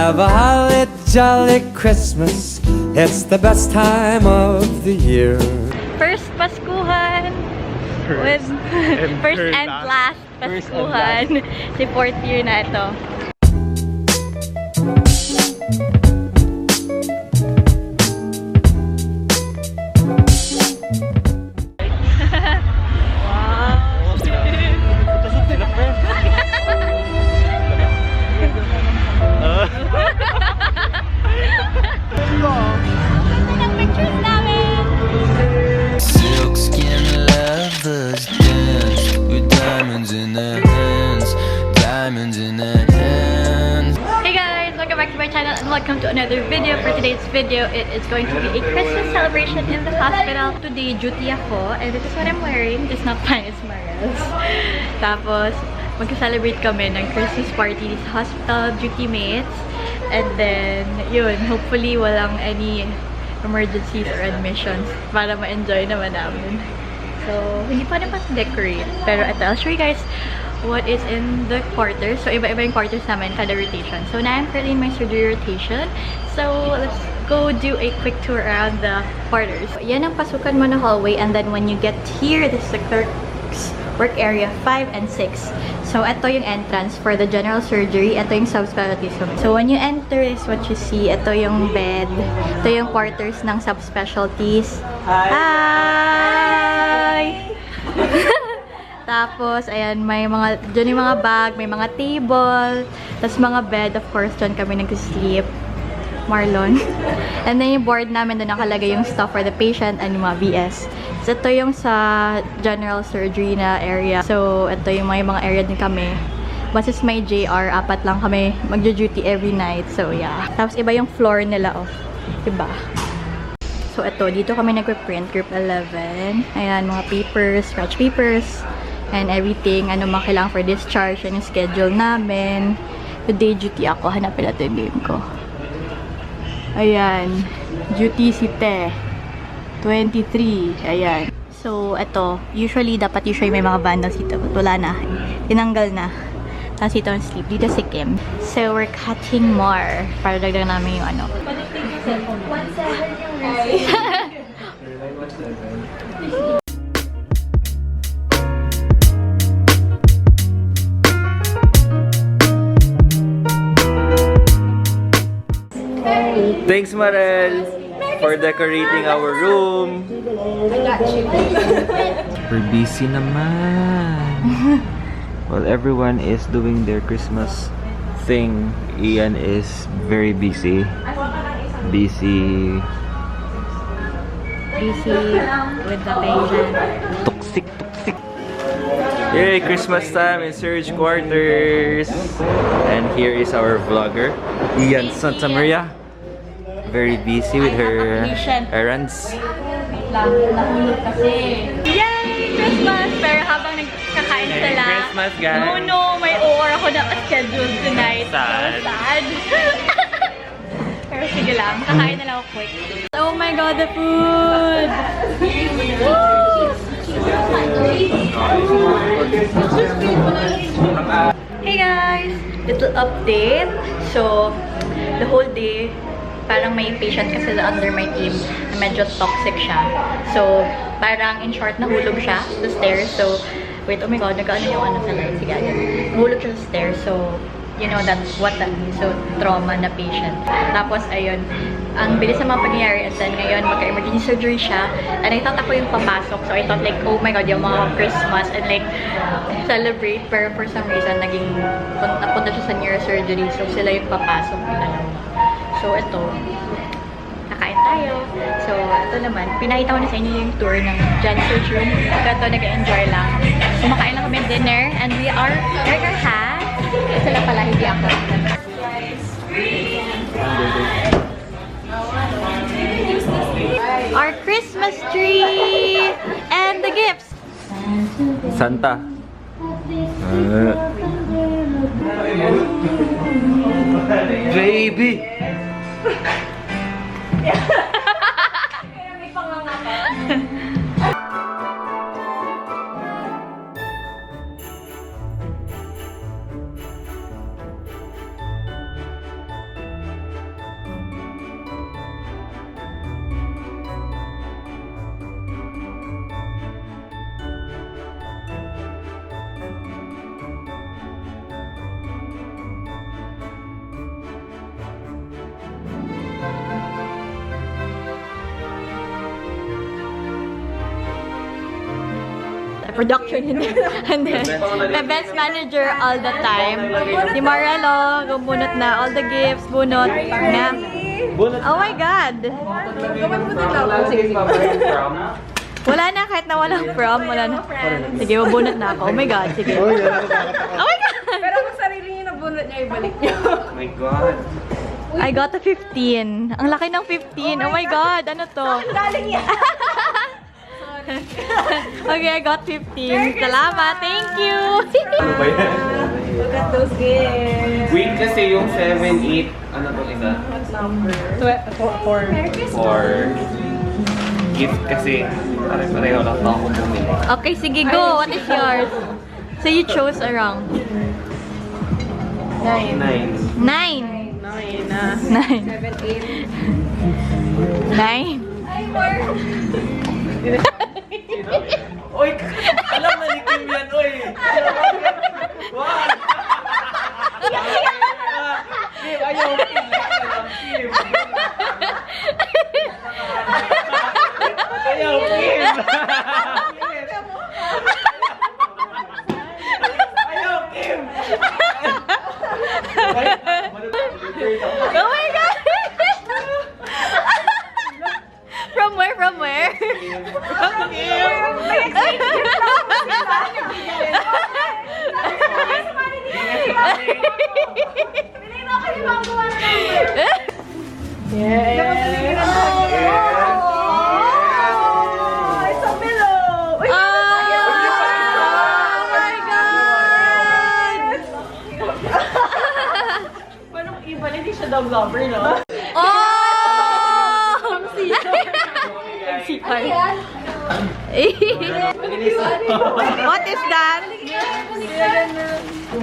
Have a holly jolly Christmas. It's the best time of the year. First Paskuhan with first and last Paskuhan. Si 4th year na ito. Welcome to another video. For today's video, it is going to be a Christmas celebration in the hospital. Today, duty ako, and this is what I'm wearing. It's not fine, it's Mariel's. Tapos, magka-celebrate kami ng Christmas party sa hospital, duty mates. And then, yun, hopefully walang any emergencies or admissions para ma-enjoy naman namin. So, hindi pa naman decorate. Pero ito, I'll show you guys what is in the quarters. So, iba-iba yung quarters namin, kada rotation. So, now I'm currently in my surgery rotation. So, let's go do a quick tour around the quarters. So, yan ang pasukan mo na hallway. And then, when you get here, this is the clerk's work area 5 and 6. So, ito yung entrance for the general surgery. Ito yung subspecialties. So, when you enter is what you see. Ito yung bed. Ito yung quarters ng subspecialties. Hi! Tapos, ayan, may mga, dyan yung mga bag, may mga table, tapos mga bed, of course, dyan kami nag-sleep. Marlon. And then yung board namin, doon nakalagay yung stuff for the patient and yung mga BS. So, ito yung sa general surgery na area. So, ito yung mga area din kami. Once is may JR, 4 lang kami magjo-duty every night. So, yeah. Tapos, iba yung floor nila, oh. Diba? So, ito, dito kami nag-print, group 11. Ayan, mga papers, scratch papers. And everything, ano mga kailangan for discharge, and yung schedule namin. Today, duty ako. Hanapin natin yung name ko. Ayan. Duty si Te. 23. Ayan. So, ito. Usually may mga bundles dito. But wala na. Tinanggal na. Tapos ito ang sleep. Dito si Kim. So, we're cutting more. Para dagdag namin yung ano. 1.7 yung receipt. Thanks, Marel, for decorating our room. I got you. We're busy naman. While everyone is doing their Christmas thing, Ian is very busy. Busy With the patient. Toxic. Yay, Christmas time in surge quarters. And here is our vlogger, Ian Santa Maria. Very busy with her errands. Nahulog kasi. Yay! Christmas! Pero habang nagkakain sila, Christmas, guys! no, may OR ako na schedule tonight. Sad. So sad. Pero sige lang, kakain na lang ako quick. Oh my god, the food! Hey guys! Little update. So, the whole day, parang may patient kasi under my team na medyo toxic siya. So, parang in short, nahulog siya sa stairs. So, wait, oh my god, nagkaano yung ano sa light. Sige, agad. Nahulog siya sa stairs. So, you know what that means. So, trauma na patient. Tapos, ayun, ang bilis na mga pangyayari. And then, ngayon, magka-emergency surgery siya. And I thought ako yung papasok. So, I thought like, oh my god, yung mga Christmas and like, celebrate. Pero for some reason, napunta siya sa neurosurgery. So, sila yung papasok. So, ito. Kakain tayo. So, ito naman. Pinakita ko na sa inyo yung tour ng Jan Surge Room. Ito, nag-enjoy lang. Kumakain lang kami dinner. And we are wearing our hats. Sila pala, hindi ako. Our Christmas tree! And the gifts! Santa. Baby! production and then events manager all the time. Si Marelo, gumunot na all the gifts, bunot na. Oh my God! Wala na, kahit na walang prom, wala na. Sige, mabunot na ako. Oh my God, sige. Oh my God! Pero kung sarili niyo nabunot niya, ibalik niyo. Oh my God. I got a 15. Ang laki ng 15. Oh my God, ano to? Galing yan. Okay, I got 15. Salamat, thank you! Look at those gifts. Wait kasi yung 7, 8, ano to isa? What number? 4. Or gift kasi pare-pareho lang ako bumili. Okay, sige, go. What is yours? So you chose a wrong. 9. 9. 9. 9 na. 9. 7, 8. 9. Oy! Alam na ni Kim yan, oy! What? Kim, ayaw Kim. Kim. Ayaw Kim. Ayaw Kim. Oh my God! From where? From where? From It's a pillow! Uy, Oh my God! paano ibalik? Hindi siya dog lover, no? Oh! What is that? Oh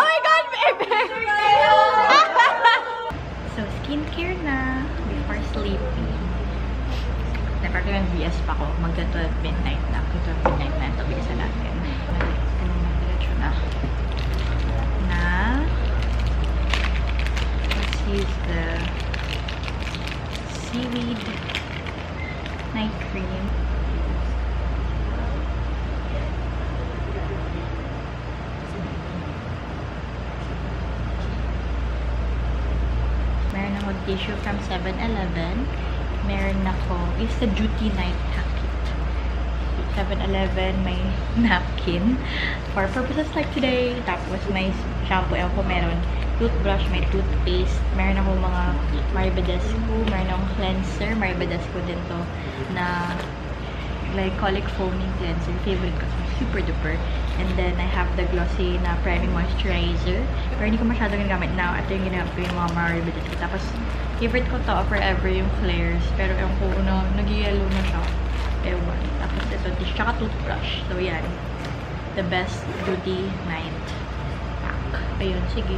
my God, baby! So, skincare na before sleeping. Never ko yung BS pa ko. Magda-12 midnight na. Kung 12 midnight na ito, bigasan natin. Anong diretso na? Let's use the seaweed night cream. Meron akong tissue from 7-Eleven. Meron ako, it's the Duty Night Packet. 7-Eleven, may napkin for purposes like today. Tapos may shampoo, ewan ko meron. Toothbrush, may toothpaste. Meron akong mga Maribadesco. Meron akong cleanser. Maribadesco din to na glycolic foaming cleanser. Favorite ko. Super duper. And then, I have the glossy na priming moisturizer. Pero hindi ko masyadong ginagamit now. Ito yung ginamit ko yung mga Maribadesco. Tapos, favorite ko to forever yung flares. Pero ewan ko, nag-yellow na siya. Ewan. Tapos ito, tissue, tsaka toothbrush. So, yan. The best Duty Night Pack. Ayun, sige.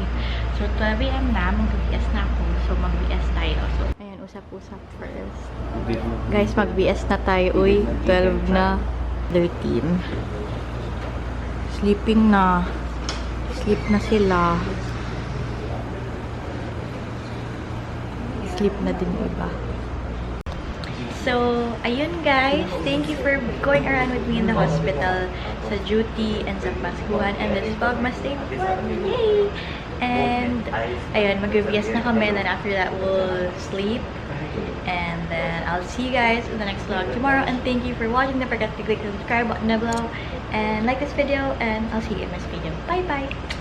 So, 12 AM na. Mag-BS na ako. So, mag-BS tayo. So, ayan, usap-usap first. Guys, mag-BS na tayo. Uy, 12 na. 13. Sleeping na. Sleep na sila. Sleep na din iba. So, ayun guys. Thank you for going around with me in the hospital sa duty and sa Paskuhan and this Vlogmas Day 1. Yay! And, ayun, mag-reviews na kami. Then after that, we'll sleep. And then, I'll see you guys in the next vlog tomorrow. And thank you for watching. Don't forget to click the subscribe button below. And like this video. And I'll see you in the next video. Bye-bye!